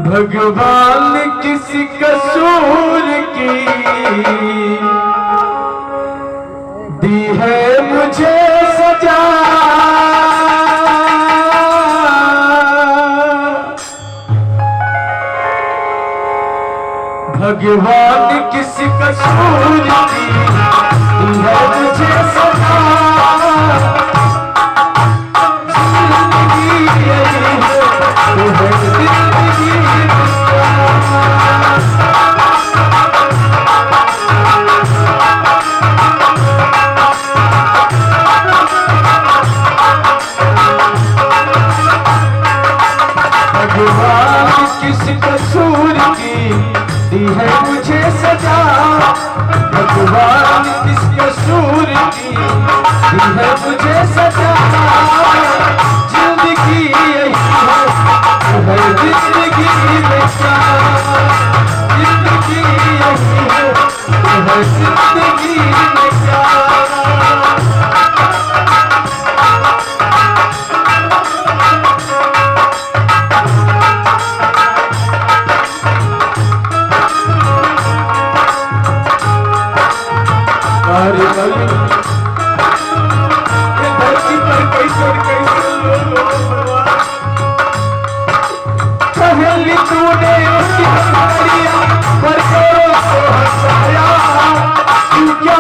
भगवान किस कसूर की दी है मुझे सजा। भगवान किस कसूर की दी है मुझे सजा। किस कसूर की दी है मुझे सजा। भगवान किस कसूर की दी है मुझे सजा। जिंदगी यही है जिंदगी में क्या। जिंदगी यही है जिंदगी में क्या। धरती पर कैसे कैसे लोग पहली तूने पर हंसाया। तू क्या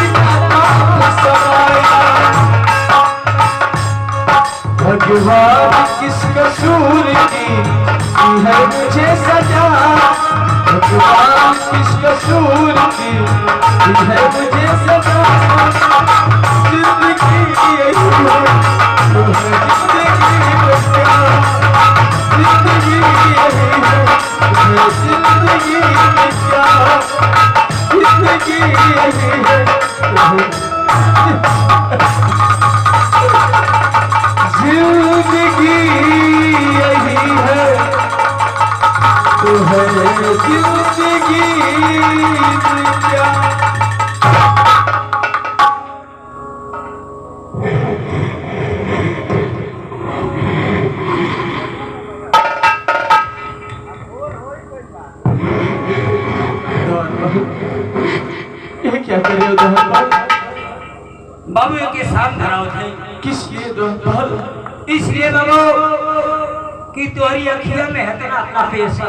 कितना सताया। भगवान किस कसूर की है मुझे सजा। भगवान किस कसूर की है मुझे सजा। जिंदगी यही है जिंदगी में क्या। जिंदगी यही है जिंदगी में क्या। जिंदगी यही है जिंदगी यही है तो है जिंदगी क्या। ये क्या करे उधर बाबू के साथ धराव थे। किस लिए दोहर। इसलिए बाबू कि तुम्हारी अखियों में है तेरा अपना पैसा।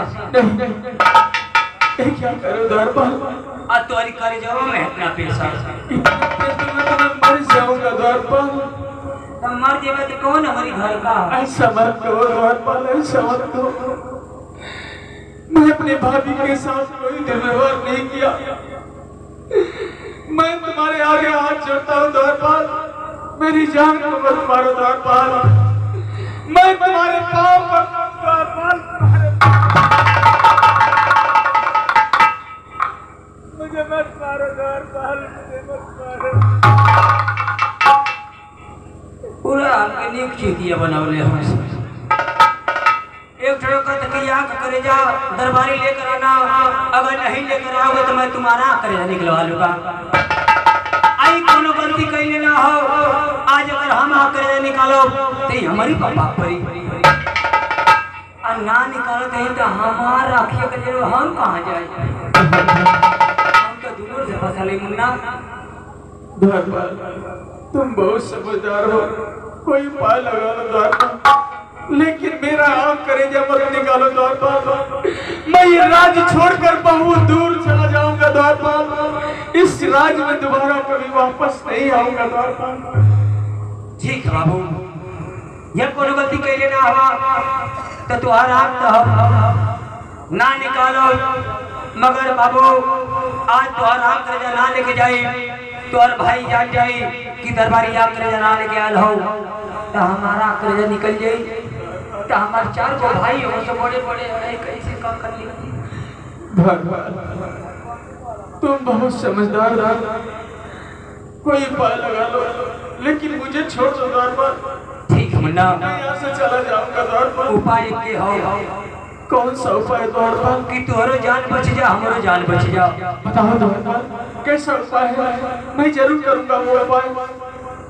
नहीं क्या करो दरबार। और तुम्हारी कलेजों में है अपना पैसा। मर जाऊंगा दरबार। तुम मर जाए तो कौन हमारी घर का। ऐसा मत करो दरबार ऐसा मत करो। मैं अपने भाभी के साथ कोई दुर्व्यवहार नहीं किया। मैं तुम्हारे आगे हाथ जोड़ता हूँ दरबार। मेरी जान को मत मारो दरबार। मैं तुम्हारे पाँव पड़ता हूँ दरबार। मुझे मत मारो दरबार। मुझे मत मारो। पूरा आपके लिए चीतिया बनावले हमसे। एक ठोड़ का तकिया करे जा दरबारी लेकर आना। अगर नहीं लेकर आओगे तो मैं तुम्हारा करेजा निकलवा लूंगा। आई कोनो गलती कहीं ना हो। आज अगर हम करेजा निकालो तो हमारी पापा परी और ना निकालो तो हमारा आखियों के लिए हम कहाँ जाए। हम तो दूर से फंसले मुन्ना। तुम बहुत समझदार हो। कोई उपाय लगा लो दरबार। लेकिन मेरा आँख करेजा मत निकालो दरबार। मैं ये राज्य छोड़कर बहुत दूर चला जाऊंगा दरबार। इस राज्य में दोबारा कभी वापस नहीं आऊंगा दरबार। ठीक है बाबू। जब कोनो गलती कर लेना हवा तो तुम्हारा आँख तो ना निकालो। मगर बाबू आज तुम्हारा आँख करेजा ना लेके जाए तो और भाई जान जाए कि दरबारी आँख करेजा ना लेके आल हो तो हमारा करेजा निकल जाए। तो हमारे चार को भाई हो तो बड़े बड़े कैसे काम कर लिए। तुम बहुत समझदार हो, कोई उपाय लगा लो, लेकिन मुझे छोड़ दो द्वारपाल। ठीक है मुन्ना, मैं यहाँ से चला जाऊंगा द्वारपाल। उपाय के हो कौन सा उपाय द्वारपाल? कि तोहरो जान बच जा, हमारो जान बच जा। बताओ द्वारपाल, कैसा उपाय है? मैं जरूर करूंगा वो उपाय।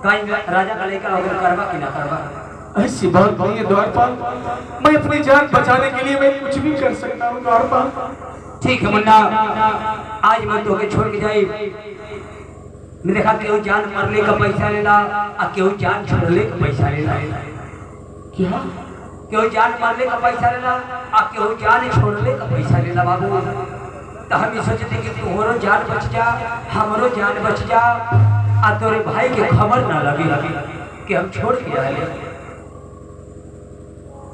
कहीं राजा का लेकर अगर करवा कि ना करवा? ऐसी बात नहीं है द्वारपाल, मैं अपनी जान बचाने के लिए मैं कुछ भी कर सकता हूँ द्वारपाल। ठीक है मुन्ना, आज मैं तोके छोड़ के जाई। मैं देखा केहू जान मरने का पैसा लेला और केहू जान छोड़ने का पैसा लेला। क्या? केहू जान मारने का पैसा लेला और केहू जान छोड़ने का पैसा लेला बाबू। तो हम ये सोचते कि तुम्हारो जान बच जा, हमारो जान बच जा, और तोरे भाई के खबर ना लगे कि हम छोड़ के आए।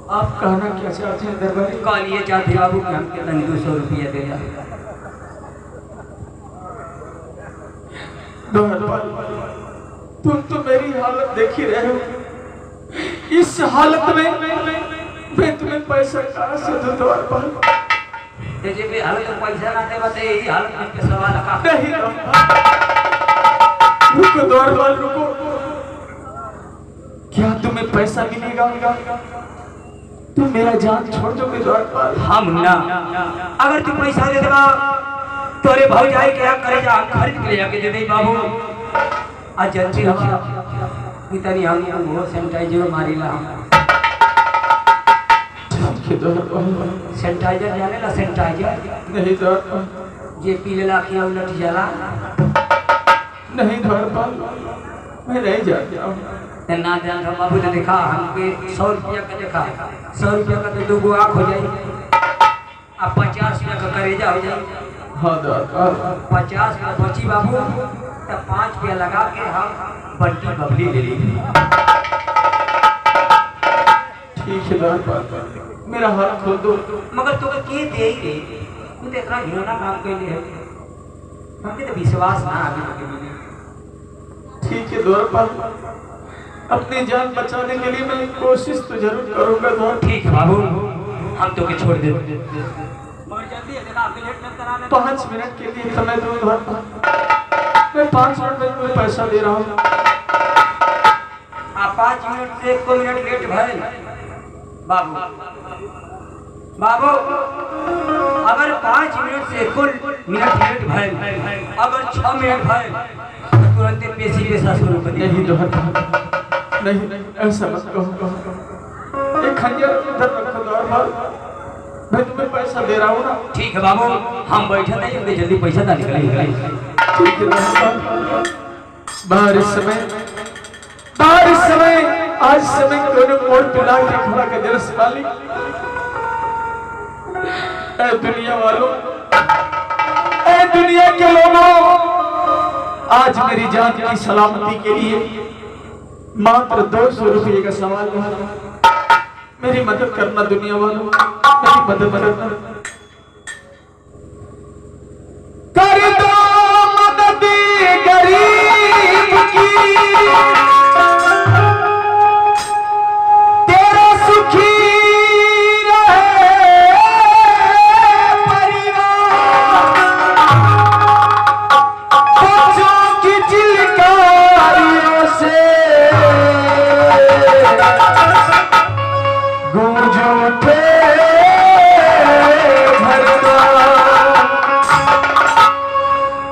आप कहना क्या चाहते हैं दरबारी? कल ये चाहते बाबू कि हमके तन 200 रुपया दे जा। द्वारपाल, तुम तो मेरी हालत देख ही रहे हो। इस हालत में मैं तुम्हें पैसा कहाँ से दूं द्वारपाल? जे भी हालत में पैसा ना दे बते यही हालत में के सवाल का नहीं रुको द्वारपाल, रुको। क्या तुम्हें पैसा मिलेगा? तुम मेरा जान छोड़ दोगे द्वारपाल? हाँ मुन्ना, अगर तू पैसा दे देगा तोरे भाई जाए क्या करे जा खरीद के ले आके दे दे बाबू। आज जल्दी हो इतनी हम वो सैनिटाइजर मारीला। सैनिटाइजर जाने ला? सैनिटाइजर नहीं द्वारपाल, जे पी लेला कि उलट जाला। नहीं द्वारपाल, मैं नहीं जाता हूँ। ना जान रहा बाबू ने देखा हमके 100 रुपया का देखा, 100 रुपया का तो 2 आँख हो जाए, अब 50 रुपया का करेजा हो जाए। हाँ द्वारपाल, 50 रुपया बची बाबू, तब 5 रुपया लगा के हम बंटी बबली ले ली। ठीक है द्वारपाल, मेरा हाथ खोल दो। मगर तो के दे ही दे, तू तो इतना घिनौना काम कैले है, हमके तो विश्वास ना आगे लगे मिले। ठीक है द्वारपाल, अपनी जान बचाने के लिए मैं कोशिश तो जरूर करूंगा द्वारपाल। ठीक है बाबू, हम तो के छोड़ दे। मगर जल्दी है देखा, आपके लेट मत कराने। 5 मिनट के लिए समय दो द्वारपाल, मैं 5 मिनट में तुम्हें पैसा दे रहा हूँ। आप 5 मिनट से 1 मिनट लेट भइल बाबू। बाबू अगर 5 मिनट से 1 मिनट लेट भइल, अगर 6 मिनट भइल तो तुरंत पेशी पैसा शुरू कर नहीं द्वारपाल, नहीं ऐसा मत कहो। एक खंजर इधर रखो द्वारपाल, मैं तुम्हें पैसा दे रहा हूँ ना। ठीक है बाबू, हम बैठे नहीं, जल्दी पैसा ना निकले। ठीक है द्वारपाल, बारिश समय आज समय कोने मोड़ पिला के खड़ा कर दे रसपाली। ऐ दुनिया वालों, ऐ दुनिया के लोगों, आज मेरी जान की सलामती के लिए मात्र 200 रुपये का सवाल है। मेरी मदद करना दुनिया वालों, मेरी मदद करना। कर दो मदद गरीब की, तेरा सुखी रहे परिवार, बच्चों की चिलकारियों से गूंज उठे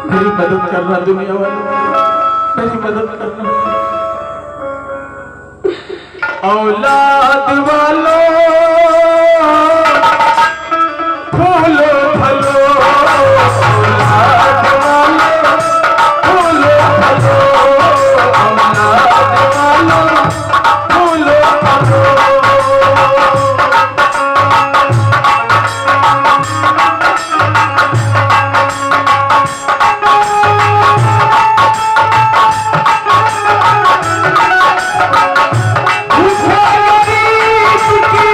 मेरी मदद करना दुनिया वालों, मेरी मदद करना। औलाद वालों फूलो फलो, औलाद वालों फूलो फलो, औलाद वालों फूलो फलो। भूखे गरीब की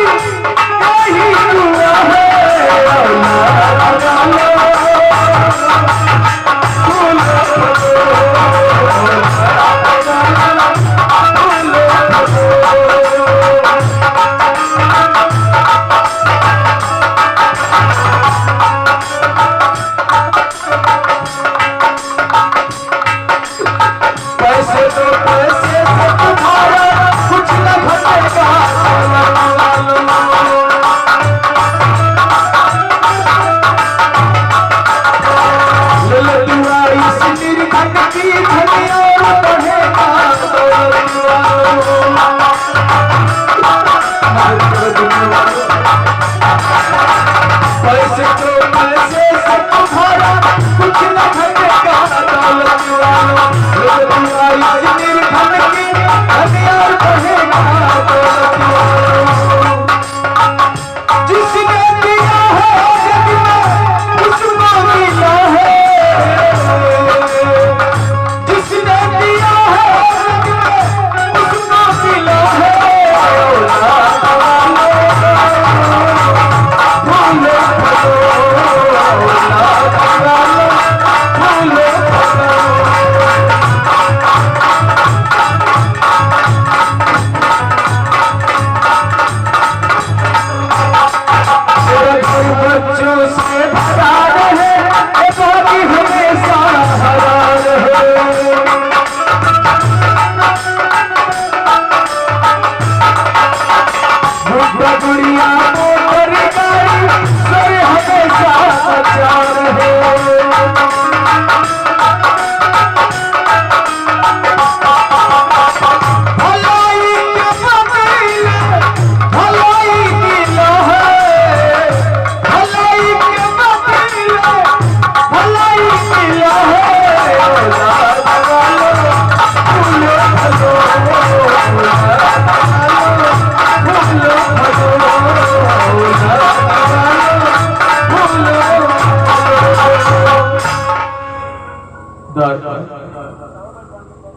पैसे तो पैसे से तुम्हारा कुछ न घटेगा दौलत वालों, तुम्हारी निर्धन की हथियार बढ़ेगा दौलत वालों। जिसने दिया है जग में उसको मिला है, जिसने दिया है जग में उसको मिला है। बच्चों से भरा रहे बाकी हमेशा हरा रहे। गुड़िया मोटर गाड़ी से हमेशा बचा रहे।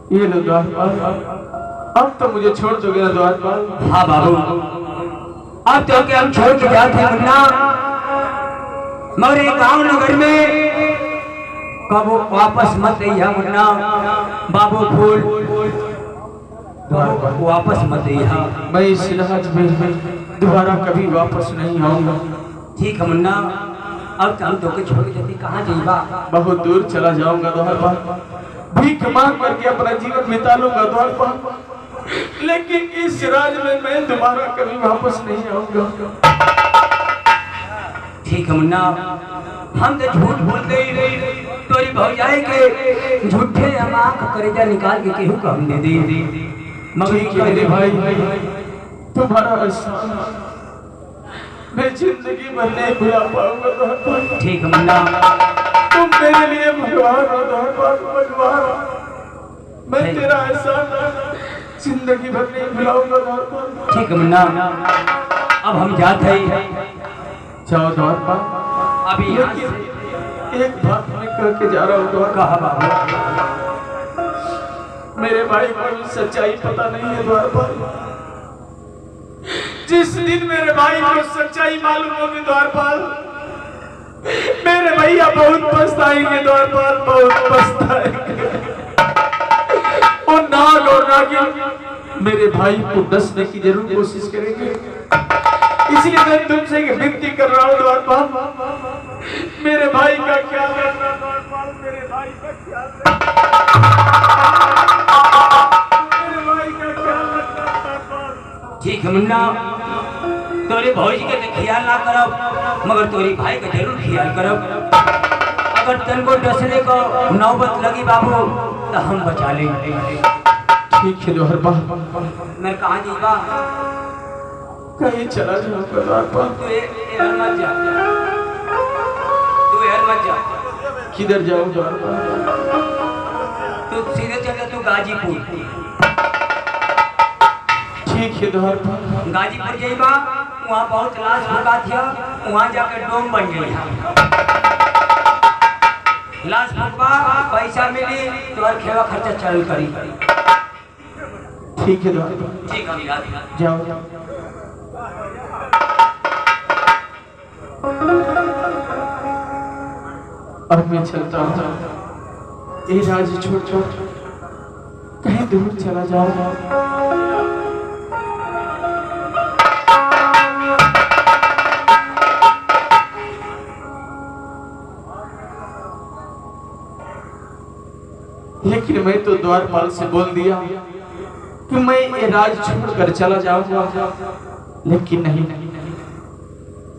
ये लो द्वारपाल, अब तो मुझे छोड़ दोगे ना द्वारपाल? हाँ बाबू, अब तो के हम छोड़ के जाते हैं मुन्ना, मगर एक गांव नगर में कब वापस मत रहिया मुन्ना। बाबू फूल वापस मत रहिया। मैं इस राज में दोबारा कभी वापस नहीं आऊंगा। ठीक है मुन्ना, अब तो हम तो के छोड़ के जाती कहाँ जाइबा? बहुत दूर चला जाऊंगा द्वारपाल, भीख मांग करके अपना जीवन बिता लूंगा द्वारपाल, लेकिन इस राज में मैं दोबारा कभी वापस नहीं आऊंगा। ठीक है मुन्ना, हम तो झूठ बोलते ही नहीं, तोरी भौजाई के झूठे हम आंख करेजा निकाल के केहू को हम दे दे। मगर मेरे भाई, तुम्हारा एहसान मैं जिंदगी भर नहीं भुला पाऊंगा द्वारपाल। ठीक है मुन्ना, तुम मेरे लिए भगवान हो द्वारपाल, भगवान। मैं तेरा एहसान जिंदगी भर नहीं भुलाऊंगा द्वारपाल। ठीक है मुन्ना, अब हम जाते हैं। जाओ द्वारपाल, अभी यहाँ से एक बात मैं कह के जा रहा हूँ द्वारपाल। कहा बाबू? मेरे भाई को सच्चाई पता नहीं है द्वारपाल। जिस दिन मेरे भाई को सच्चाई मालूम होगी द्वारपाल, मेरे भैया बहुत पछताएंगे द्वारपाल, बहुत पछताएंगे। और नाग और नागिन मेरे भाई को डसने की जरूर कोशिश करेंगे। इसलिए मैं तुमसे विनती कर रहा हूँ द्वारपाल, मेरे भाई का ख्याल रखना द्वारपाल, मेरे भाई का ख्याल रखना, मेरे भाई का ख्याल रखना द्वारपाल। ठीक है मुन्ना, तोरे भौजी के तो ख्याल ना करब, मगर तोरी भाई का जरूर ख्याल करब। अगर तनको डसने को नौबत लगी बाबू तो हम बचा लेंगे। ठीक है द्वारपाल, मैं कहाँ जीवा? कहीं चला जाऊंगा द्वारपाल। तू एहर मत जा, तू एहर मत जा। किधर जाऊं द्वारपाल? तू सीधे चल जा, तू गाजीपुर। ठीक है द्वारपाल। गाजीपुर जाइबा, वहाँ बहुत लाश फुका थिया, वहाँ जाकर डोम बन गई। लाश फुकबा, पैसा मिली, तुम्हारा खेवा खर्चा चल करी। ठीक है द्वारपाल, ठीक है, जाओ। अब मैं चलता हूँ, ये राज छोड़ छोड़ कहीं दूर चला जाऊँ। लेकिन मैं तो द्वारपाल से बोल दिया कि मैं ये राज छोड़कर चला जाऊंगा, लेकिन नहीं,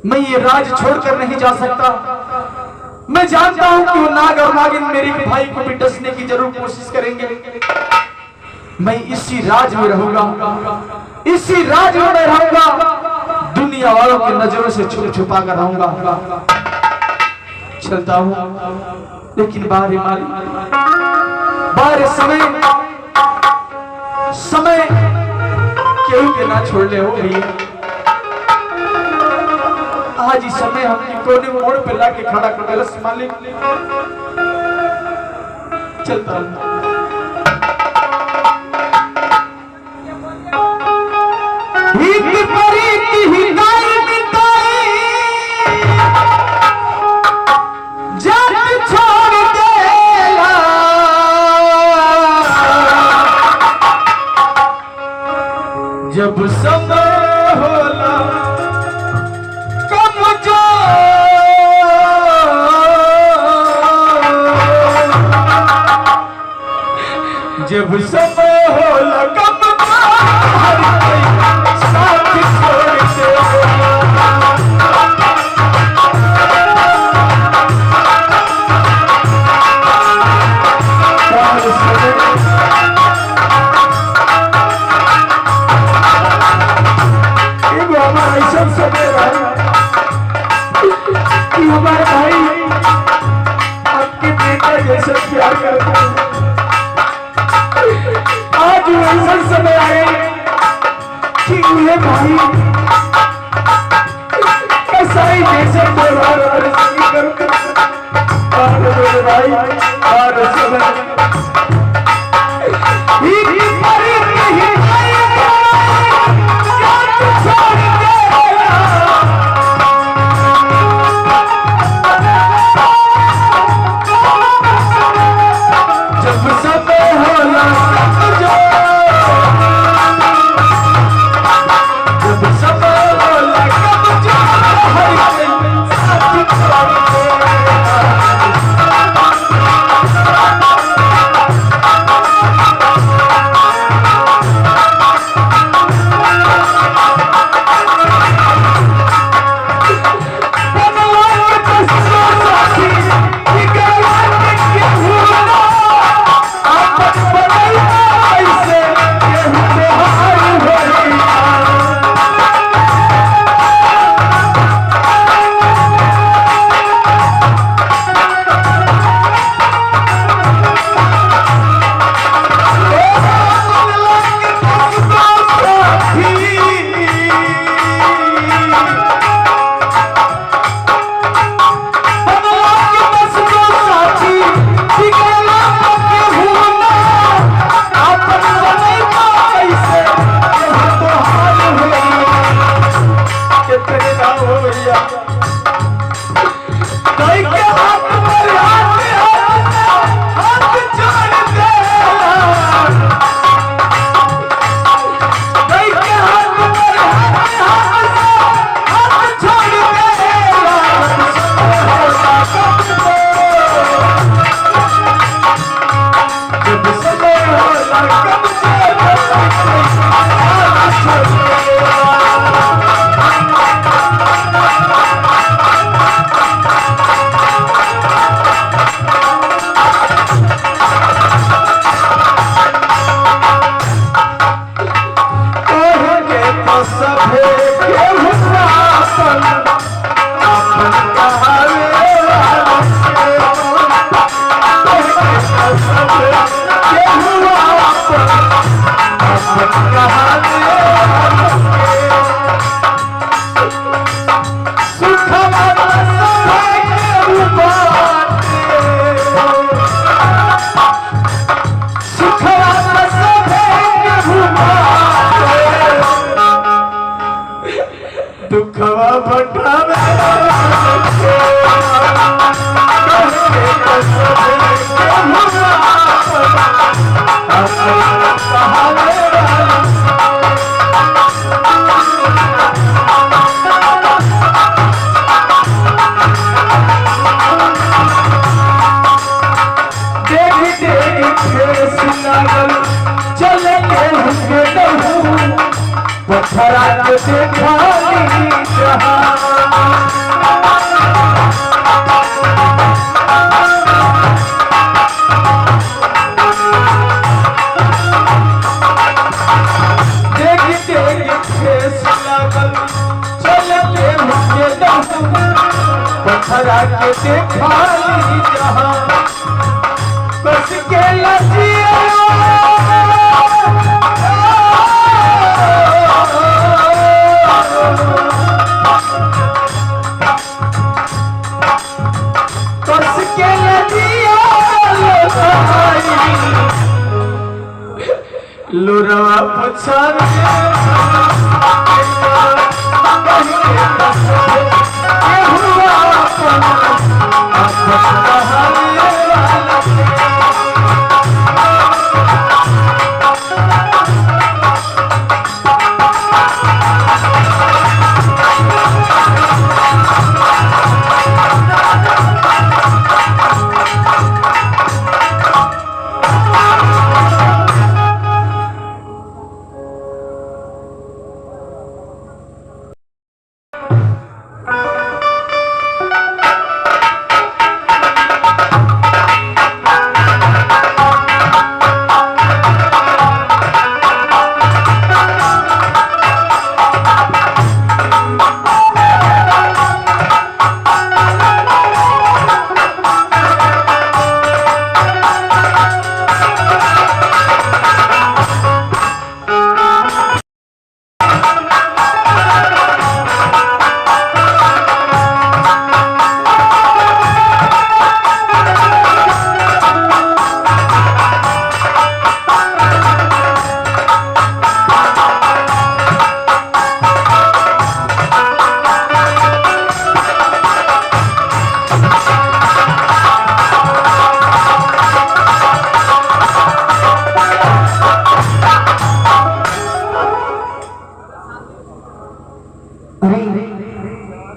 मैं ये राज छोड़कर नहीं जा सकता। मैं जानता हूं कि वो नाग और नागिन मेरे भाई को भी डसने की जरूर कोशिश करेंगे। मैं इसी राज में रहूंगा, इसी राज में रहूंगा। दुनिया वालों की नजरों से छुप छुपा कर रहूंगा। चलता हूँ लेकिन बाहरी मालिक बाहर समय केहू के ना छोड़ ले हो भैया। आज इस समय हमने कोने मोड़ पे लाके खड़ा कर दिया मालिक। चलता हूँ। जब समय होला कम जो जब समय होला कम साथ छोड़ हमारे भाई आपके बेटा जैसे प्यार करते हैं। आज ऐसा समय आए कि उन्हें भाई कसाई जैसे व्यवहार करूँ मेरे भाई और समय दुखवा भटावे चल पत्थरा के देखाई जहां कस के लजिया कस के लजिया लोरवा पछाड़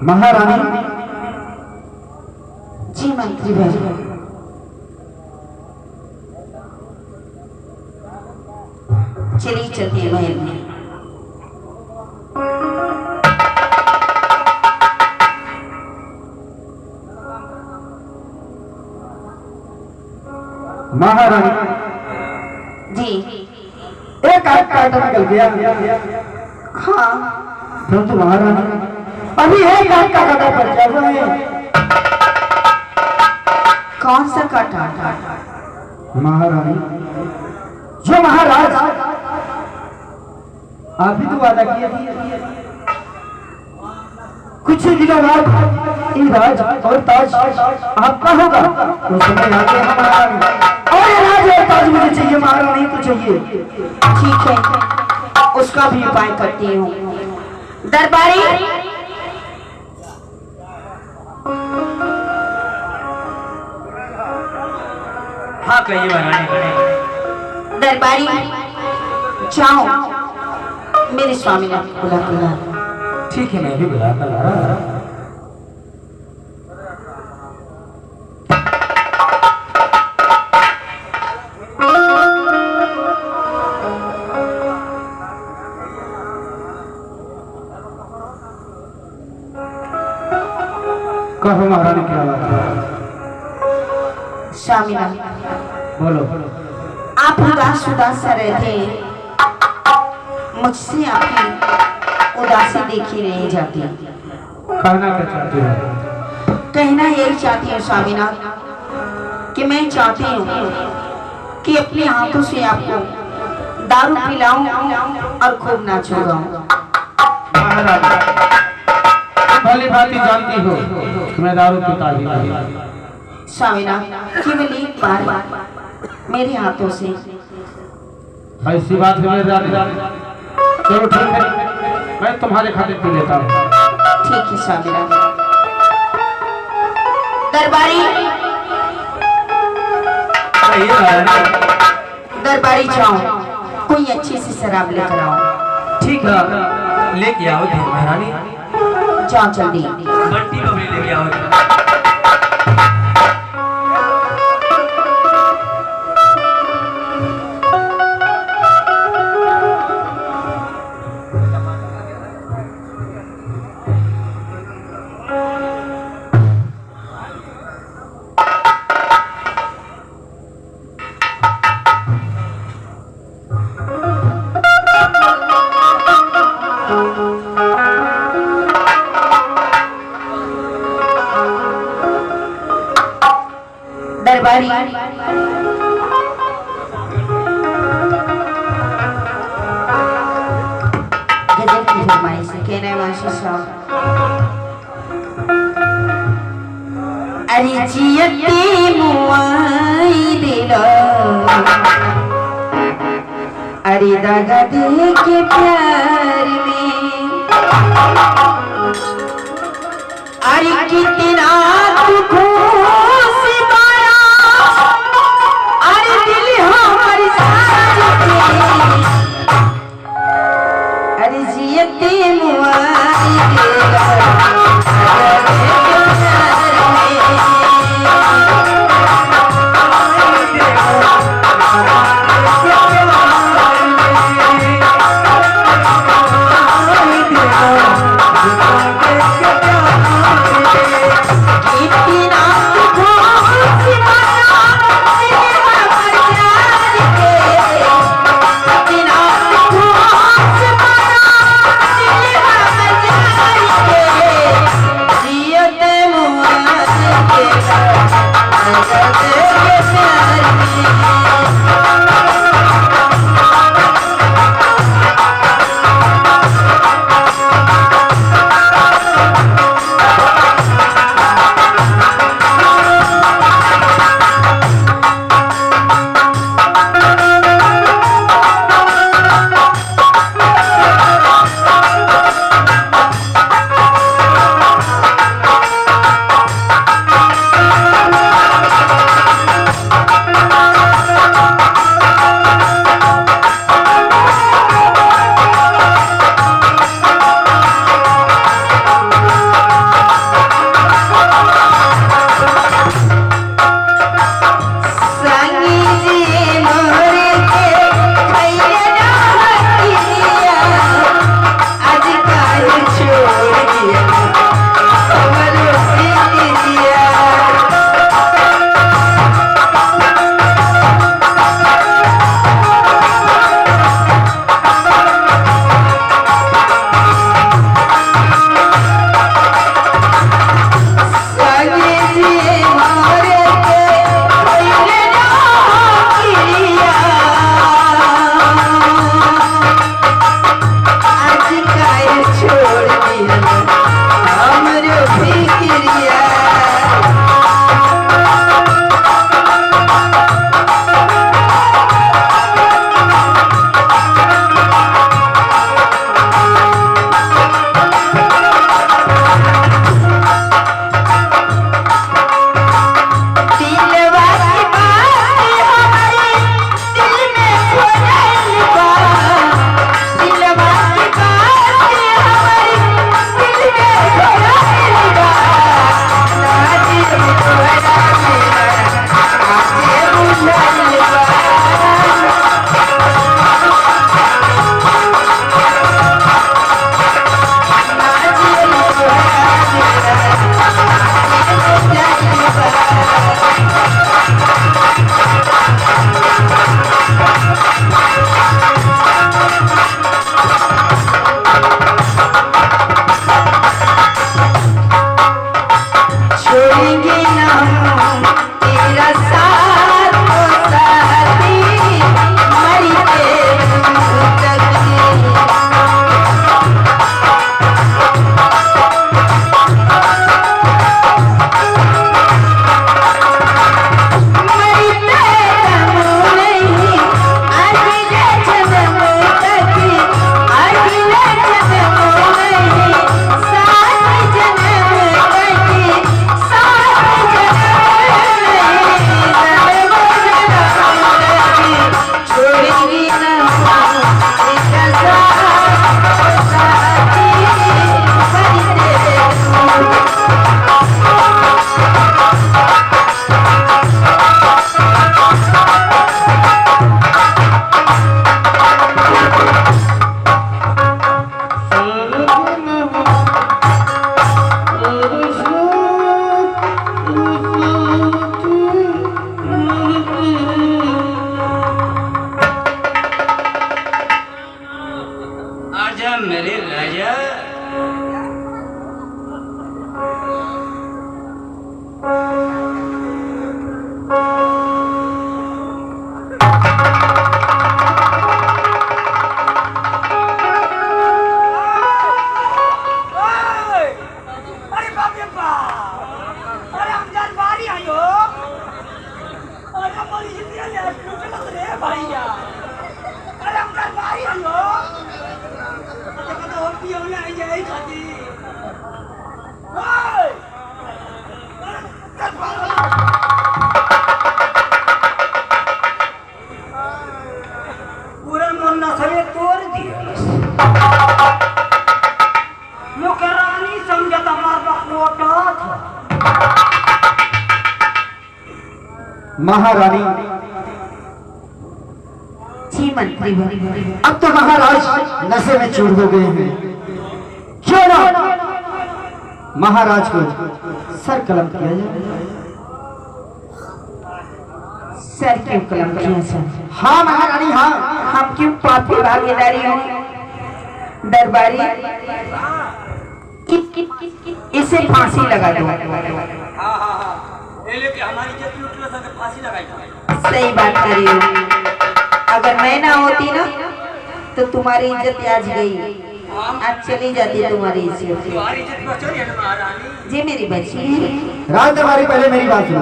महारानी जी मंत्री भाई चलिए चलते हैं महल में। महारानी जी एक आग काटा निकल गया। हाँ परंतु महारानी अभी एक आग का काटा बचा हुआ है। कौन सा काटा? महारानी जो महाराज आप भी तो वादा किए थे कुछ ही दिनों बाद ये राज और ताज आपका होगा। तो समय आ गया महारानी और ये राज और ताज मुझे चाहिए महारानी को चाहिए। ठीक है उसका भी उपाय करती हूँ। दरबारी हाँ कहिए महारानी। दरबारी जाओ मेरे स्वामी ने बुला बुला। ठीक है मैं भी बुला कर ला रहा। कहो महारानी क्या बात है? स्वामी बोलो। आप उदास उदास सा रहे थे, मुझसे आपकी उदासी देखी नहीं जाती। कहना क्या चाहती हो? कहना यही चाहती हूँ स्वामीनाथ कि मैं चाहती हूँ कि अपने हाथों से आपको दारू पिलाऊं और खूब नाच गाऊं। महारानी भली भांति जानती हो कि मैं दारू पीता ही नहीं। स्वामीनाथ केवल एक बार मेरे हाथों से। ऐसी बात है मेरे रानी। चलो ठीक है मैं तुम्हारे खातिर पी लेता हूँ। ठीक है स्वामीनाथ। दरबारी दरबारी जाओ कोई अच्छी सी शराब लेकर आओ। ठीक है लेके आओ थे महारानी। जाओ जल्दी। बंटी बबली लेके आओ। बारी गजब की फरमाइश है, कहना है माशी साहब। अरे जियते मुआई दिला, अरे दागा दे के प्यार में, अरे कितना तू खुश पाया, अरे दिल हमारी सारी के, अरे जियते मुआई दिला, भैया अरे हम दरबारी हम लोग देखो तो हम पियो ले आई जाए खाती ओए पूरा मुन्ना सवे तोड़ दिया मुकरानी समझत हमारा बखोटा था महारानी जी मंत्री भरी अब तो महाराज नशे में चूर हो गए हैं। क्यों ना महाराज को सर कलम किया जाए। सर क्यों कलम किया सर? हाँ महारानी हाँ। हम क्यों पापी भागीदारी हो दरबारी? इसे फांसी लगा दो। हाँ हाँ हाँ ये लेके हमारी इज्जत लूट लो सके फांसी लगाई। सही बात करी हो। अगर मैं ना होती ना तो तुम्हारी इज्जत आज गई, आज चली जाती तुम्हारी इज्जत। तुम्हारी इज्जत बचो है ना महारानी जी मेरी बच्ची है। राज दरबारी पहले मेरी बात सुनो।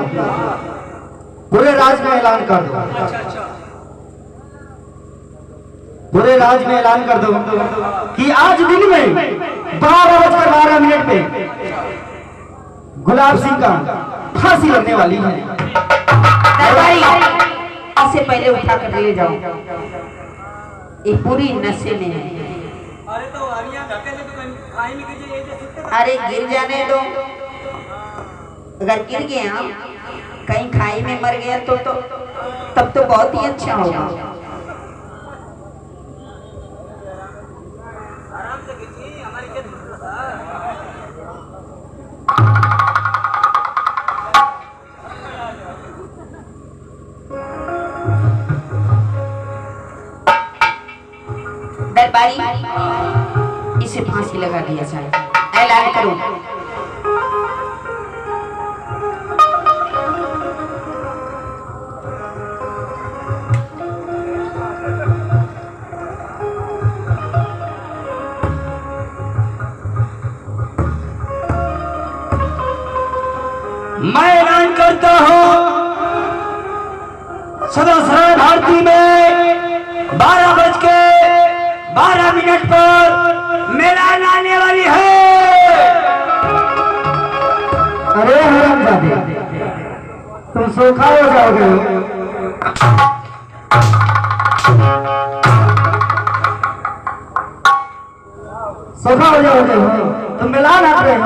पूरे राज में ऐलान कर दो। अच्छा पूरे राज में ऐलान कर दो कि आज दिन में 12:12 पे गुलाब सिंह का फांसी लगने वाली है। दरबारी इसे पहले उठा कर ले जाओ, ये पूरी नशे में है। अरे तो आनिया धक्के से तो खाई नहीं कीजिए ये जैसे अरे गिर जाने दो, अगर गिर गया कहीं खाई में मर गया तो तब तो बहुत ही अच्छा होगा। आराम से कीजिए हमारी इज्जत लूट लो दरबारी इसे फांसी लगा दिया जाए, ऐलान करो। मैं ऐलान करता हूँ सदासराय भारती में 12:12 पर मेला आने वाली है। अरे हरामजादे, तुम सोखा हो जाओगे। सोखा हो जाओगे तुम मिलान आते रहे हो।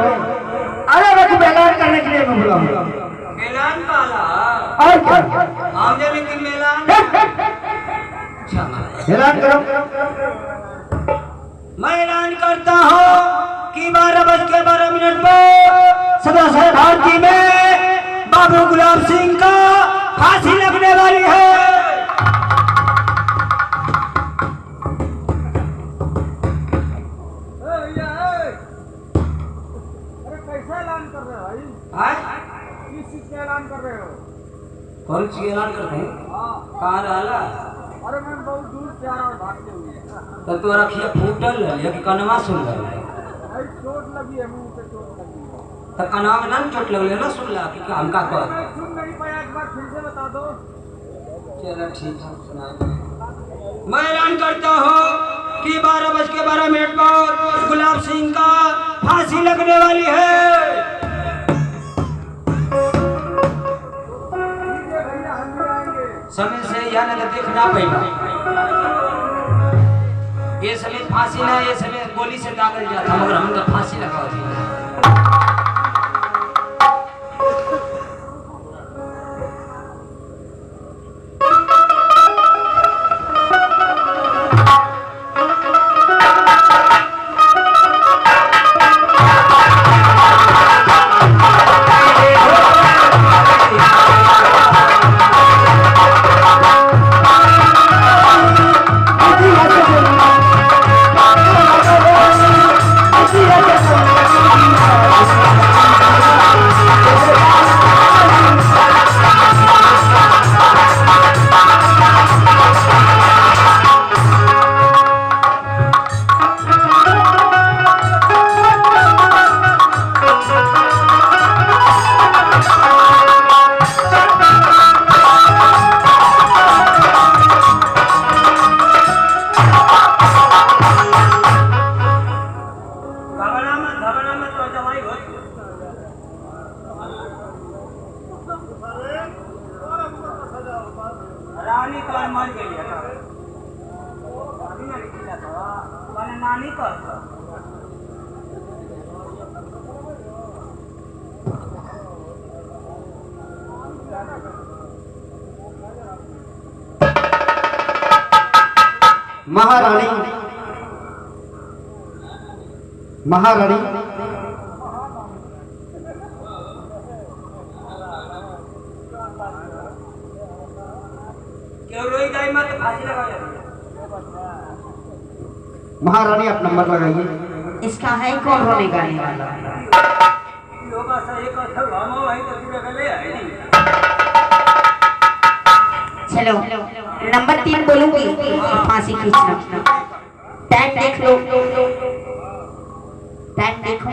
अरे मैं तुम ऐलान करने के लिए मैं बुला मेलान काला और क्या हम जाने की मेलान ऐलान करो। मैं ऐलान करता हूँ कि 12:12 पर सदासराय भारती में बाबू गुलाब सिंह का फांसी लगने वाली है। ऐलान कर रहे हो? कौन सी ऐलान करते हैं? कहाँ रहा? अरे मैं बहुत दूर से आ रहा हूँ भागते हुए। तो तोरा खिया फूटल है कि कनवा सुन रहा है? भाई चोट लगी है, मुंह पे चोट लगी है। तो कनवा में ना चोट लगले ना सुन ला कि हम का कर। मैं सुन नहीं पाया, एक बार फिर से बता दो। चलो ठीक है सुना। मैं ऐलान करता हूँ कि 12:12 पर गुलाब सिंह का फांसी लगने वाली है। समय से यह न देख ना पाएगा। ये समय फांसी ना, ये समय गोली से दागल जाता मगर हम तो फांसी लगा दी। समझ गई है अभी ना लिखा था मैंने नानी कर महारानी महारानी क्यों रोई जाए मत फांसी लगा जाए महारानी आप नंबर लगाइए। इसका है कौन रोने गाने वाला? लोग ऐसा एक अच्छा गामा वही तो पूरा कर ले आए चलो नंबर 3 बोलूंगी, फांसी खींचना। टाइम देख लो, टाइम देखो।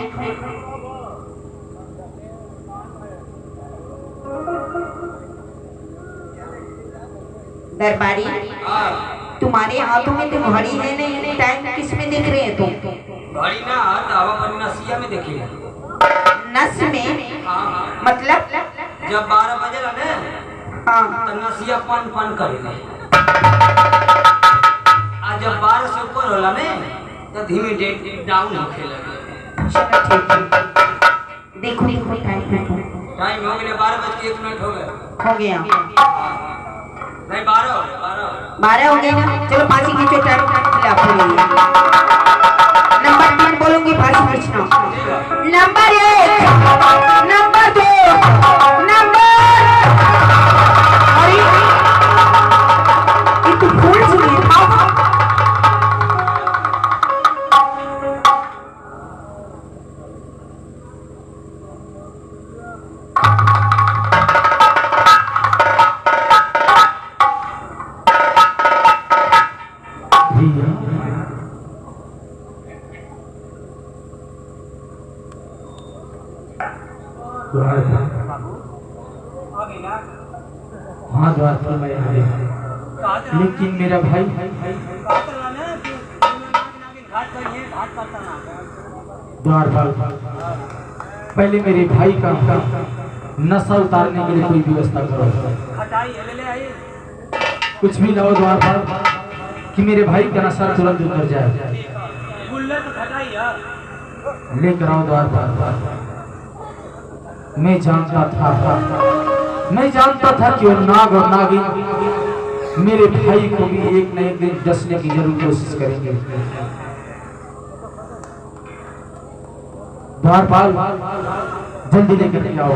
दरबारी, तुम्हारे हाथों में तो घड़ी है नहीं, टाइम किस में देख रहे हैं तुम? घड़ी ना दावा पर नसिया में देखिए नस में? मतलब जब 12 बजे ना हाँ तो नसिया पन करेगा आज जब 12 से ऊपर होला ने तो धीमे डाउन होखे लगे। चलो ठीक है, देखो देखो टाइम हो गया 12:01 हो गए हो गया। नहीं 12 हो गए 12 हो गए ना, चलो फांसी खींचो। टाइम नंबर 3 बोलूंगी, फांसी खींचना। नंबर 1, नंबर 2, नंबर अरे ये तो फूल सुनिए था। हाँ द्वार पर मैं आया, लेकिन मेरा भाई द्वार पर पहले मेरे भाई का नशा उतारने के लिए कोई व्यवस्था करो। कुछ भी लाओ द्वार पर कि मेरे भाई का नशा तुरंत उतर जाए। लेकर आओ द्वार पर। मैं जानता था कि वो नाग और नागिन मेरे भाई को भी एक न एक दिन डसने की जरूर कोशिश करेंगे। द्वारपाल जल्दी लेकर के आओ।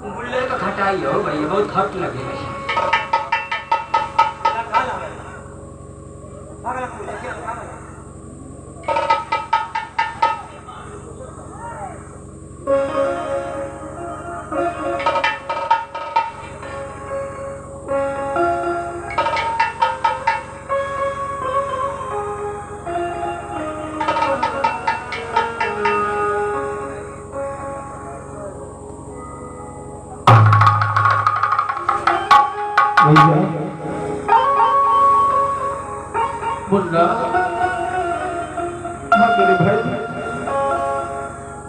बुल्ले का खटाई हो भाई, बहुत खट लगे। मुन्ना, हाँ मेरे भाई,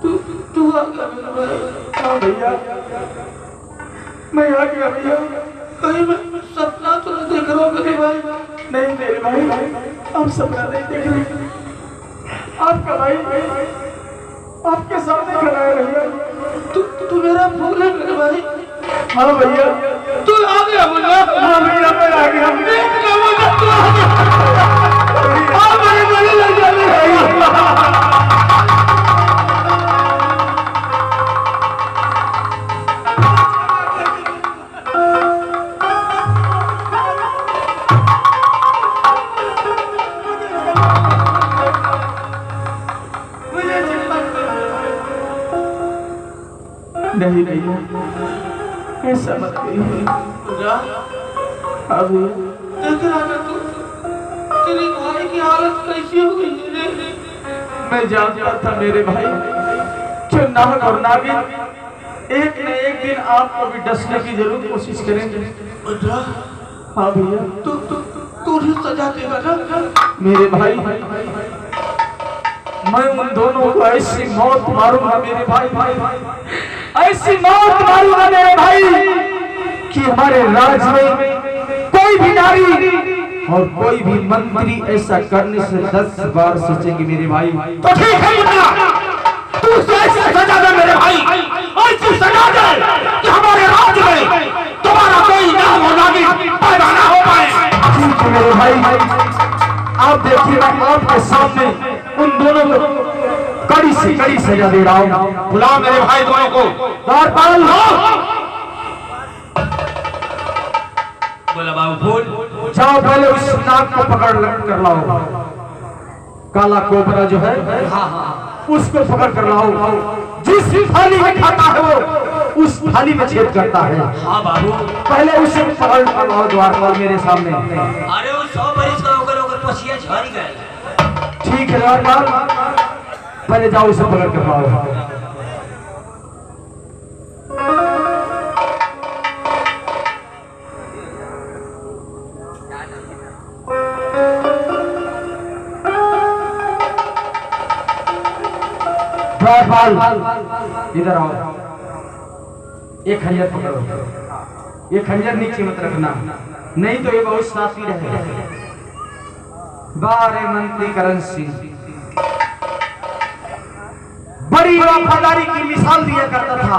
तू आ गया मेरे भाई। हाँ भैया, मैं आ गया भैया। कहीं मैं सपना तो नहीं देख रहा हूँ मेरे भाई? नहीं मेरे भाई, आप सपना नहीं देख रहे। आपका भाई आपके सामने खड़ा है भैया। तू मेरा फूल है मेरे भाई। हाँ भैया, तू आ गया मुन्ना। हाँ भैया, मैं आ गया। देख लो मुन्ना, तू आ गया। हाँ मेरे बड़े लग जाने भाई। नहीं नहीं, ऐसा मत करिए। अभी देख रहा था तू, तेरी भाई की हालत कैसी हो गई है? मैं जानता था मेरे भाई कि नाग और नागिन एक न एक दिन आपको भी डसने की जरूर कोशिश करेंगे। हाँ भैया, तू सजा देगा ना मेरे भाई? मैं उन दोनों को ऐसी मौत मारूंगा मेरे भाई, ऐसी मौत मारूंगा मेरे भाई कि हमारे राज में कोई भी नारी और कोई भी मंत्री ऐसा करने से 10 बार सोचेंगे मेरे भाई। तो ठीक है मुन्ना, तू ऐसी सजा दे मेरे भाई, ऐसी सजा दे कि हमारे राज्य में तुम्हारा कोई नाम और नागी पैदा ना हो पाए। ठीक है मेरे भाई, आप देखिए मैं आपके सामने उन दोनों को कड़ी से कड़ी सजा दे रहा हूँ। बुलाओ मेरे भाई दोनों को। द्वारपाल बोला बाबू फूल, जाओ पहले उस नाग को पकड़ कर लाओ, काला कोबरा जो है उसको पकड़ कर लाओ। जिस थाली में खाता है वो उस थाली में छेद करता है। हाँ बाबू, पहले उसे पकड़ कर लाओ द्वारपाल मेरे सामने। अरे वो 100 बरिस का होकर पसिया झड़ गए। ठीक है द्वारपाल, पहले जाओ उसे पकड़ कर लाओ। द्वारपाल इधर आओ, एक खंजर पकड़ो, ये खंजर नीचे मत रखना, नहीं तो ये बहुत साफी रहेगा। बारे मंत्री करण सिंह बड़ी वफादारी की मिसाल दिया करता था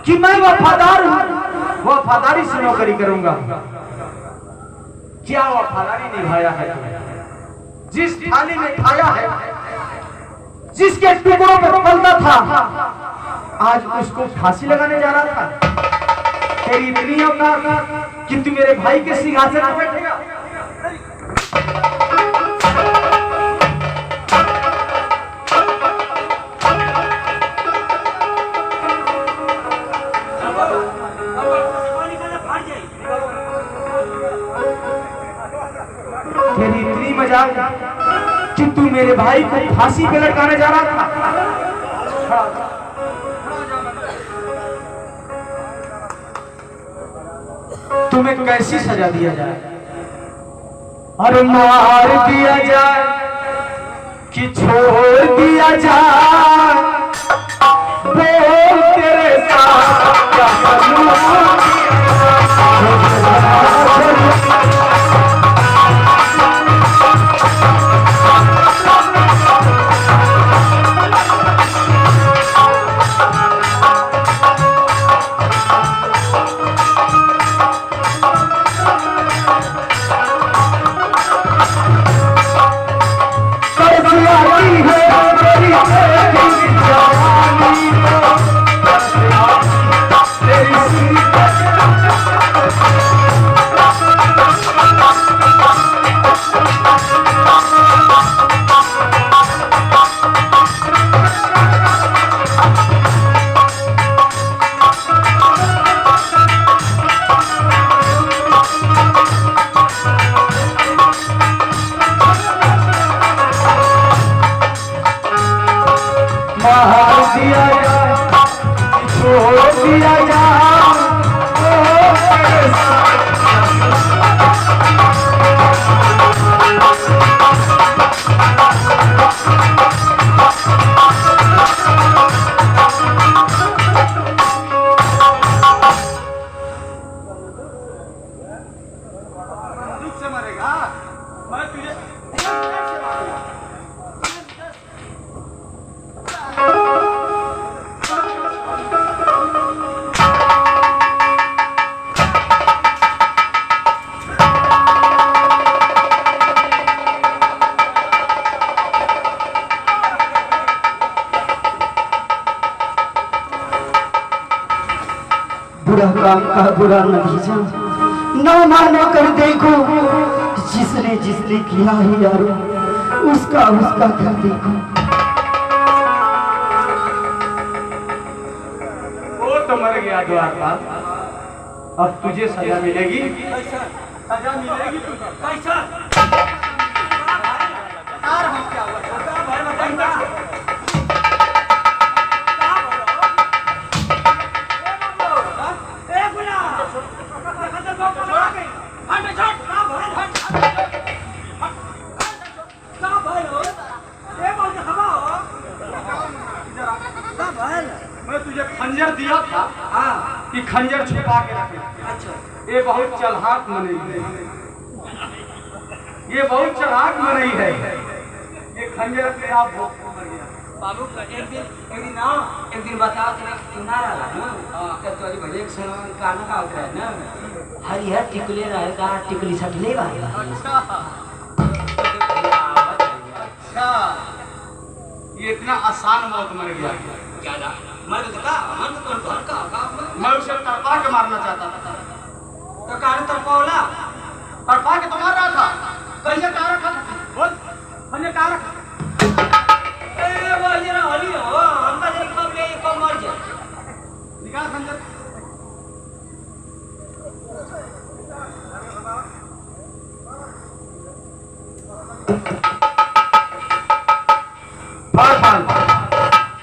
कि मैं वफादार हूं, वफादारी से नौकरी करूंगा। क्या वफादारी निभाया है तुमने? जिस थाली में खाया है, जिसके टुकड़ों में पलता था, आज उसको फांसी लगाने जा रहा था। तेरी इतनी औकात कि तू मेरे भाई के सिंहासन पर बैठेगा? तेरी इतनी मजाक कि तू मेरे भाई को फांसी पे लटकाने जा रहा था? तुम्हें कैसी सजा दिया जाए? अरे मार दिया जाए कि छोड़ दिया जाए? बोल तेरे साथ क्या करूं? बुरा काम का बुरा नतीजा न मानो कर देखो, जिसने जिसने किया ही यारो उसका कर देखो। वो तो मर गया द्वारपाल, अब तुझे सजा मिलेगी। सजा मिलेगी तुझे। कैसा? भाई खंजर छुपा के रखे। अच्छा ये बहुत चालाक मनई है, ये बहुत चालाक मनई है। ये खंजर अपने आप भोग के मर गया। बाबू एक दिन बताओ तेरे सुना रहा ना तो तोरी भजे के सुनो गाना का होता है ना हरिहर टिकले रहेगा टिकली सटले वाला अच्छा, ये इतना आसान मौत मर गया। क्या ना मर तो का मन तो घर का मैं उसे तड़पा के मारना चाहता था। तो कान तरपावला तड़पा के तो मार रहा था। खंजर कहाँ रखा था? बोल, खंजर कहाँ रखा? ए वो जरा हली हो हमका जरा कब ले कब मर जाए निकाल खंजर।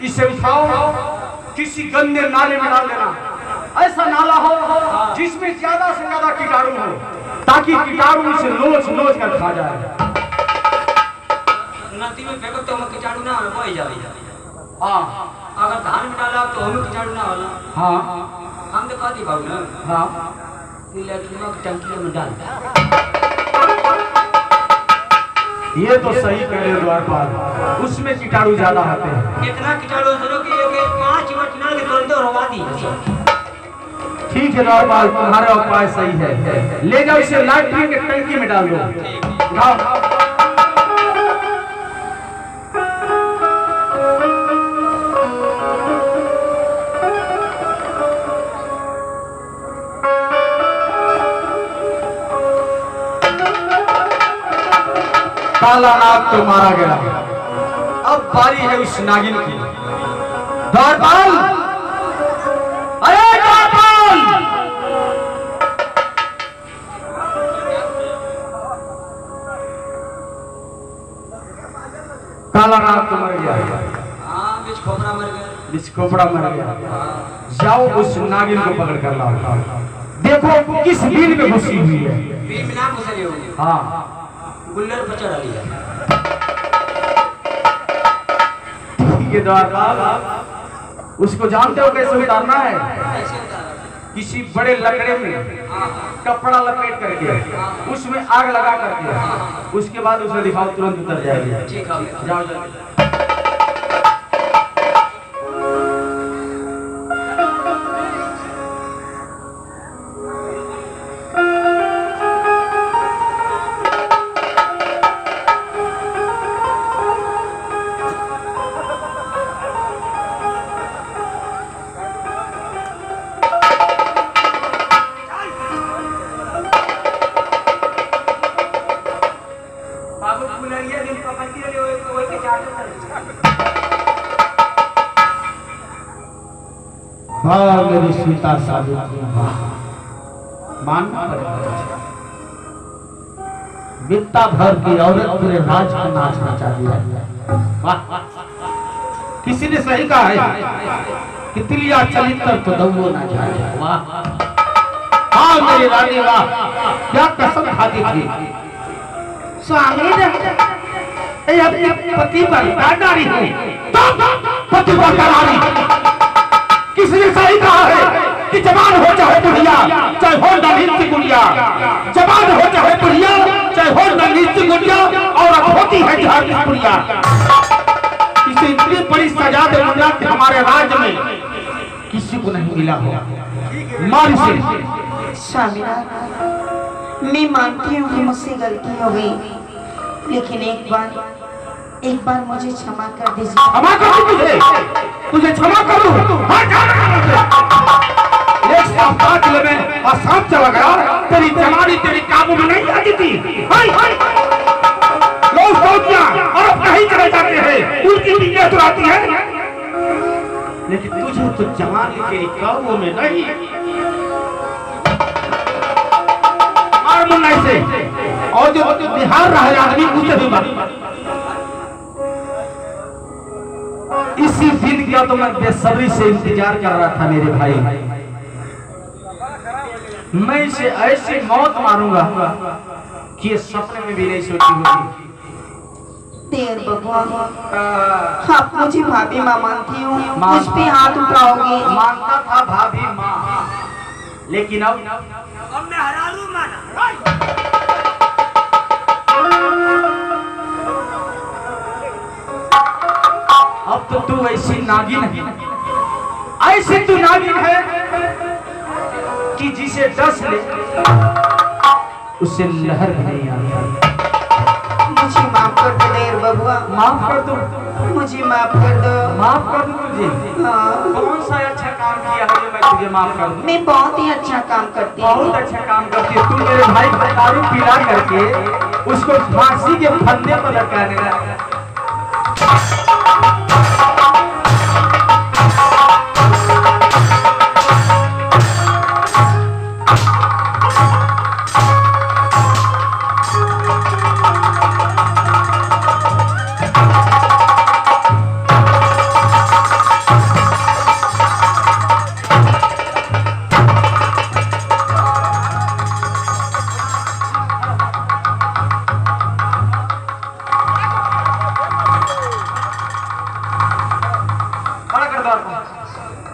इसे उठाओ, किसी गंदे नाले में डाल देना। ऐसा नाला हो जिसमें ज्यादा से ज्यादा कीटाणु हो, ताकि कीटाणु इसे नोच नोच कर खा जाए। नदी में फेंको तो हम कीटाणु ना हो जाए। हाँ अगर धान में डाला तो हम कीटाणु ना होला। हाँ हम तो कह दी बाबू ना हाँ, लड़कियों की टंकी में डाल ये तो सही कह रहे हो द्वारपाल, उसमें कीटाणु ज्यादा आते हैं। इतना कीटाणु सुनो कि ये 5 मिनट ना के तुरंत रोवा दी ठीक है द्वारपाल, तुम्हारा उपाय सही है। ले जाओ इसे लैट्रिन के टंकी में डाल दो। जाओ। काला नाग तो मारा गया, अब बारी है उस नागिन की। द्वारपाल, अरे द्वारपाल! काला नाग तो मर गया, हां बीच खोपड़ा मर गया बीच खोपड़ा मर गया। जाओ उस नागिन को पकड़ कर लाओ। देखो किस बिल में घुसी हुई है। बीच में ना घुसली होगी हाँ, गुल्लर पर चढ़ा लिया ठीक है द्वारपाल, उसको जानते हो कैसे उतारना है? कैसे उतारा किसी बड़े लकड़े में कपड़ा लपेट करके उसमें आग लगा करके उसके बाद उसे दिखाओ, तुरंत उतर जाएगी। ठीक है जाओ जल्दी। बाबू गुलरिया दिन पकड़ती रही ओए के चाटे हाँ मेरी सीता सावित्री, मानना पड़ेगा। बित्ता भर की औरत पूरे राज को नाचना चाहिए। किसी ने सही कहा है कि तिलिया चलित्र तो दौड़ो ना जाए। वाह हाँ मेरी रानी, वाह क्या कसम खाती थी। स्वामी अपने पति पर नारी है, पति पर नारी। किसने सही कहा है कि जवान हो चाहे बुढ़िया, चाहे हो नन्ही गुड़िया, जवान हो चाहे बुढ़िया, चाहे हो नन्ही गुड़िया, औरत होती है जहर की गुड़िया। इसे इतनी बड़ी सजा दे मुन्ना कि हमारे राज्य में किसी को नहीं मिला हो। मार इसे। स्वामीनाथ, मैं मानती हूँ कि मुझसे गलती हो गई, लेकिन एक बार मुझे क्षमा कर दीजिए। क्षमा करूं तुझे क्षमा करूं? एक साथ में और सांप चला गया, तेरी जवानी तेरी काबू में नहीं आती थी। लोग सोचना और कहीं चले जाते हैं, उनकी नींदें चुराती है, लेकिन तुझे तो जवानी तेरी काबू में नहीं। मार मुन्ना इसे, और जो बिहार रहा है आदमी उसे भी मार। इसी दिन का तो मैं बेसब्री से इंतजार कर रहा था मेरे भाई। मैं इसे ऐसी मौत मारूंगा कि ये सपने में भी नहीं सोची होगी। देर बबुआ, आप मुझे भाभी माँ मानती हूँ, मुझ पे हाथ उठाओगे? मानता था भाभी माँ, लेकिन अब मैं हरारू माना। अब तो तू ऐसी नागिन है, ऐसी तू नागिन है कि जिसे डस ले उसे लहर भी नहीं आती। मुझे माफ कर दो देर बबुआ, माफ कर दो, मुझे माफ कर दो। माफ कर दूं तुझे? हाँ, कौन सा अच्छा काम किया है जो मैं तुझे माफ कर दूं? मैं बहुत ही अच्छा काम करती हूँ। बहुत अच्छा काम करती है तू। मेरे भाई को दारू पिला करके उसको फांसी के फंदे पर लटकाने लगा।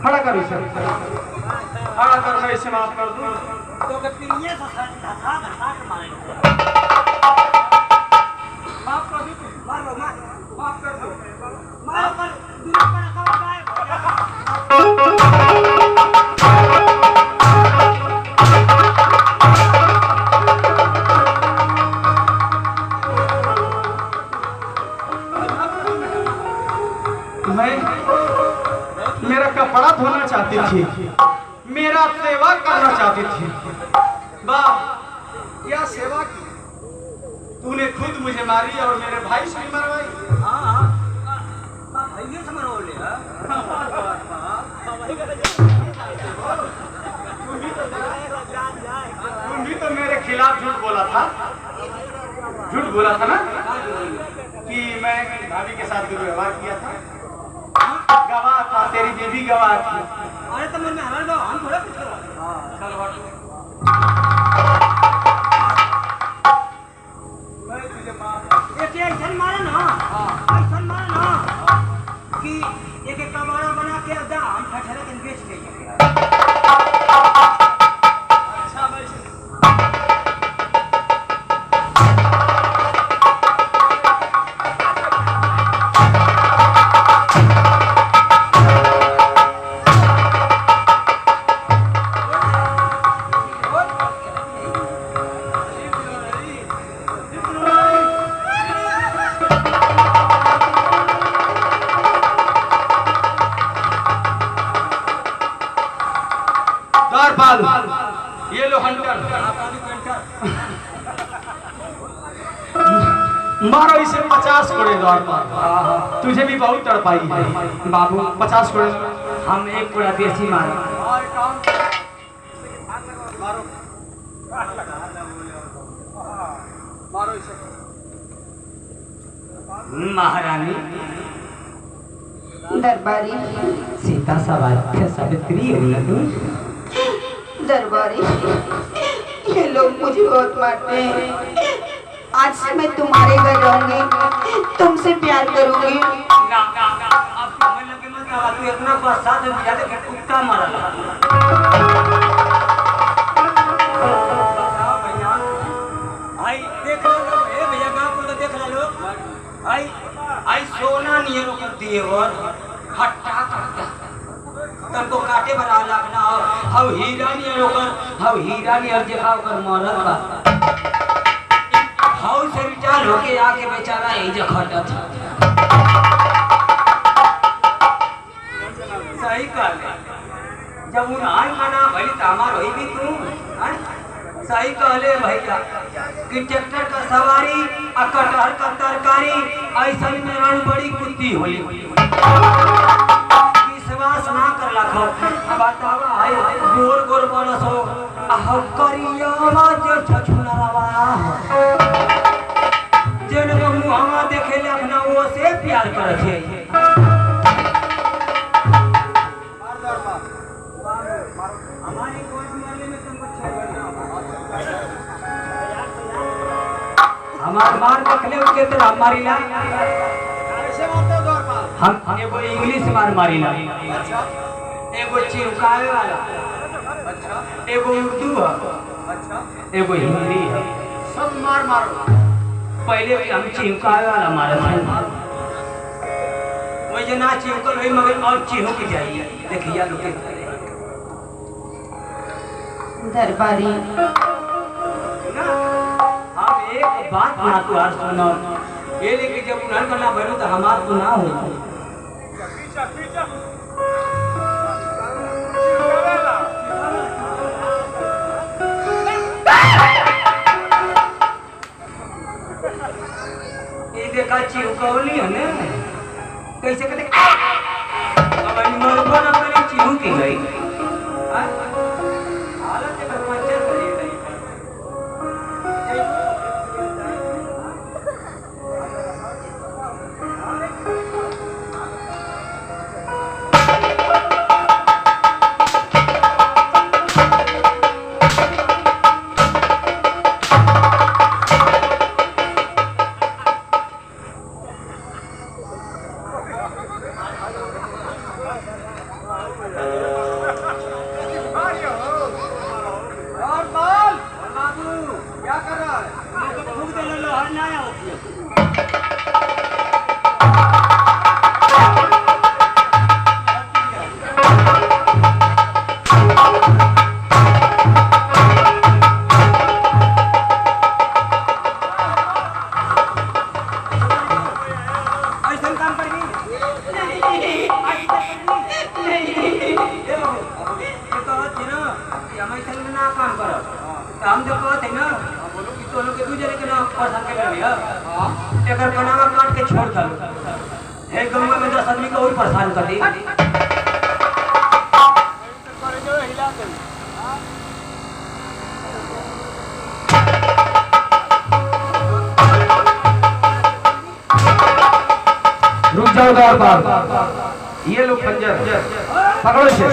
खड़ा कर इसे, खड़ा कर, मैं इसे माफ कर दूं। तो के पिनिए से धसा धसा के मारेंगे। माफ कर दो, मार लो, माफ कर दो, माफ कर दूर पर रखा हुआ मेरा कपड़ा धोना चाहती थी, मेरा सेवा करना चाहती थी। वाह, क्या सेवा की तूने, खुद मुझे मारी और मेरे भाई से भी मरवाई। हाँ भैया से मरो ले। तुम भी तो मेरे खिलाफ झूठ बोला था, झूठ बोला था ना कि मैं भाभी के साथ दुर्व्यवहार किया था। गवाह था, तेरी बीवी गवाह थी। अरे तो मन में हमारे दो, हम थोड़ा कुछ करो। चल मैं तुझे माफ, एक ऐसा मारा ना, ऐसा मारा ना कि एक कबाड़ा बना के दाम फटरे के बेच देंगे। अच्छा भाई, ये लो हंटर, मारो इसे 50 कोड़े द्वारपाल। तुझे भी बहुत तड़पाई है बाबू, 50 कोड़े। हम एक पूरा देसी मारा। मारो, मारो इसे। महारानी दरबारी, सीता सवाल सावित्री हो ना तुम। दरबारी, ये लोग मुझे बहुत मारते हैं। आज से मैं तुम्हारे घर रहूंगी, तुमसे प्यार करूंगी। ना अब तुम्हें लगे मत आवा, तू इतना गुस्सा से ज्यादा के कुत्ता मारा। भैया आई देख लो, ए भैया गांव को देख लो। आई सोना नहीं रोक दिए और हट्टा करता तनको काटे बना लगना। हव हीरा नहीं रोकर, हव हीरा नहीं हर देखा कर मरत बा। हव से रिटायर होके आके बेचारा यही जो खटत था। सही कर ले, जब उन आई मना भई तामार होई भी तू हैं? सही कहले भैया कि ट्रैक्टर का सवारी और कटहर का तरकारी ऐसा में बड़ी कुत्ती होली। विश्वास ना कर लखो, बतावा आई गोर गोर बरस हो आ करिया जो छछुनरवा जेन को मुहवा देखे ले अपना वो से प्यार करत है। हमारी कोर्ट मारने में तुमको हमार मार पकले उनके तरह मारीला। कैसे मारते हो द्वार पर? हम एगो इंग्लिश मार मारीला, एगो चिरकावे वाला, अच्छा एगो उर्दू है, अच्छा एगो हिंदी है। सब मार मारो। पहले भी हम चिमकाए वाला मारे थे, वही जना चिमकल वही मगर और चिहुक जाइए। देखिए लोग दरबारी ना, हम एक बात ना तो आज सुनो, ये लेके जब उन्हन करना भरो तो हमार तो ना हो। पीछा पीछा ये देखा चिहुकौली है ना, कैसे कहते अब मरबो ना करे चिहू की गई। हाँ? हालत है पंचर करिए गई। हम जो कहते हैं ना कि तो लोग के दूसरे के नाम पसंद के कर लिया। एकर कनावा काट के छोड़ दो। एक गांव में 10 आदमी को और परेशान कर दी। रुक जाओ द्वारपाल, ये लोग पंजर पकड़ो इसे।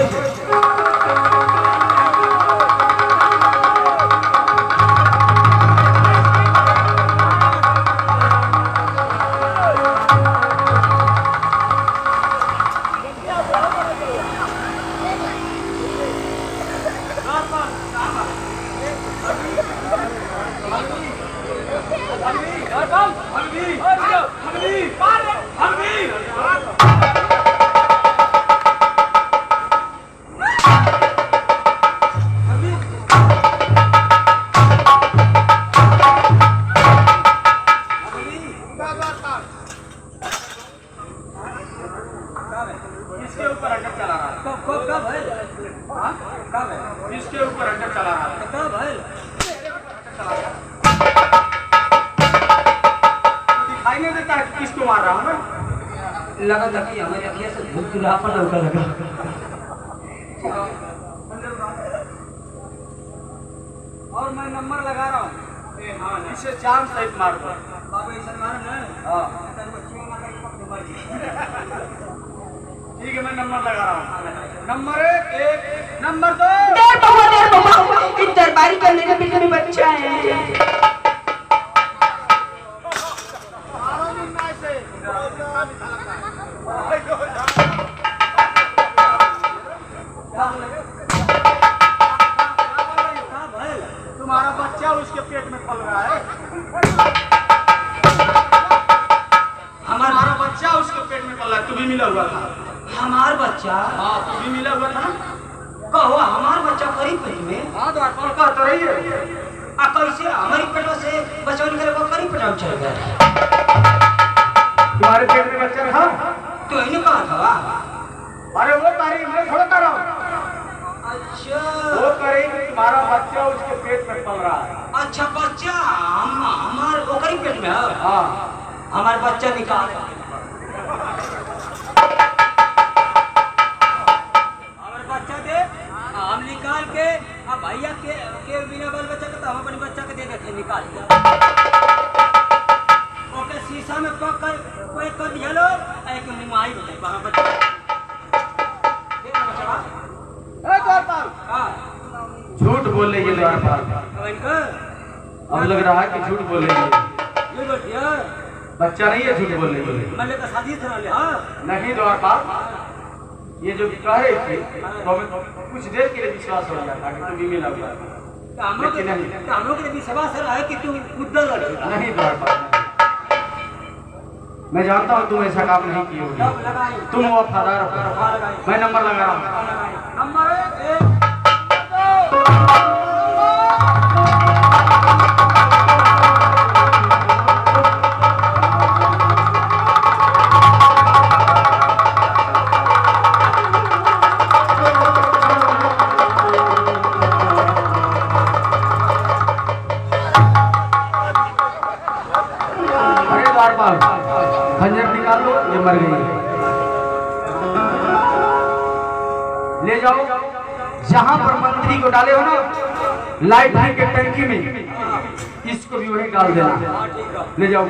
इसके ऊपर अटक चला रहा था। कब है? हाँ? कब है? इसके ऊपर अटक चला रहा था। कब है? दिखाई नहीं देता है कि किसको मार रहा हूँ मैं। लगा था कि हमारे अखिया से धूप चुरा पर लगा। और मैं नंबर लगा रहा हूँ। हाँ, इसे जान सहित मार दो। बाबू ऐसा मारा ना? हाँ। ठीक है, मैं नंबर लगा रहा हूँ। Number 1, number 2। देर बाबा इन दरबारी करने का भी बच्चा है। तुम्हारा बच्चा उसके पेट में पल रहा है। हमारा बच्चा उसके पेट में पल रहा है। तू भी मिला हुआ था। हमार बच्चा? हाँ, तू भी मिला हुआ था। कहो हमार बच्चा करीब पेट में? हाँ, तो आप कह तो रही है। आ कैसे हमारी पेटों से बच्चा निकले वो करीब पेट में चल गया? तुम्हारे पेट में बच्चा था? तो इन्हें कहा था? अरे वो तारीख मैं थोड़ा कर रहा हूँ। अच्छा। वो करेगी तुम्हारा बच्चा उसके पेट में पल रहा है। अच्छा बच्चा हमार वो करीब पेट में है? हाँ, हमारा बच्चा निकाल। हमारे बच्चा दे, हम निकाल के अब भैया के बिना बाल बच्चा के तो हम अपने बच्चा के दे देते निकाल के। ओके शीशा में पक कर दिया लो एक मुंह होता है बच्चा। झूठ बोल रही है द्वारपाल। अब लग रहा है कि झूठ बोल रही है। बच्चा नहीं है, झूठ बोल रही है। मैंने तो शादी से ले। हाँ नहीं द्वारपाल, ये जो कह रही थी तो हमें कुछ देर के लिए विश्वास हो जाता कि तू भी मिला हुआ हम लोग के विश्वास है कि तू उद्दल लड़ेगा नहीं द्वारपाल, मैं जानता हूँ तुम ऐसा काम नहीं किए होगे, तुम वफादार हो। मैं नंबर लगा रहा हूँ। नंबर 1 खंजर निकाल लो, ये मर गई। ले जाओ जहां पर मंत्री को डाले हो ना लाइटनिंग के टंकी में, इसको भी वहीं डाल देना। ले जाओ।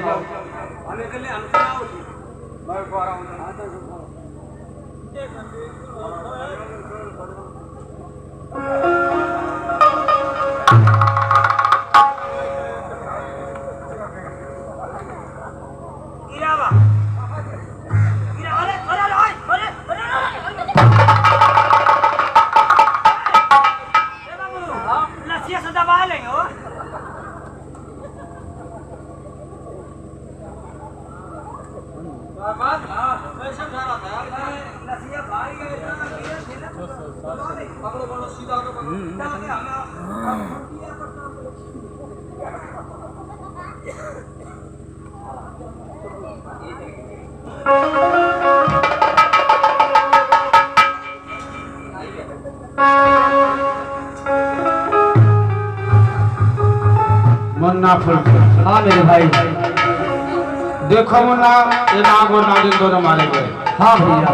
मुन्ना फुल। हाँ मेरे भाई। देखो मुन्ना, ये नाग और नागिन दोनों मारे गए। हाँ भैया।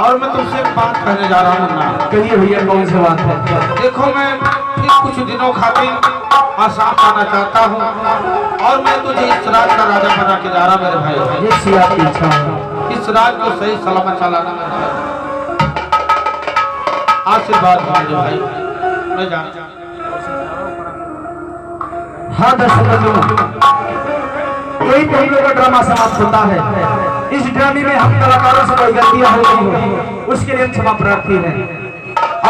और मैं तुमसे एक बात कहने जा रहा हूँ मुन्ना। कहिए भैया, कौन सी बात है? देखो मैं फिर कुछ दिनों खातिर आसाम आना चाहता हूँ और मैं तुझे इस राज का राजा बना के जा रहा मेरे भाई। ये सी आपकी इच्छा है। इस राज को सही सलामत चलाना मेरे भाई। आशीर्वाद मेरे भाई, मैं जा। हाँ दर्शक बंधु, यही तो हम लोग का ड्रामा समाप्त होता है। इस ड्रामे में हम कलाकारों से कोई गलतियां हो गई हो उसके लिए क्षमा प्रार्थी है।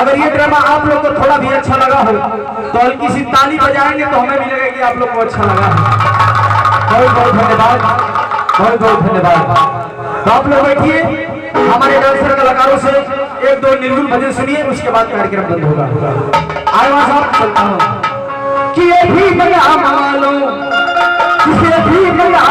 अगर ये ड्रामा आप लोग को थोड़ा भी अच्छा लगा हो तो हल्की सी ताली बजाएंगे तो हमें भी लगेगा कि आप लोग को अच्छा लगा है। बहुत बहुत धन्यवाद, बहुत बहुत धन्यवाद। तो आप लोग बैठिए, हमारे डांसर कलाकारों से एक दो निर्गुण भजन सुनिए, उसके बाद कार्यक्रम बंद होगा। आए वहां साहब चलता हूँ कि ये भी बड़ा मानो, किसे भी बड़ा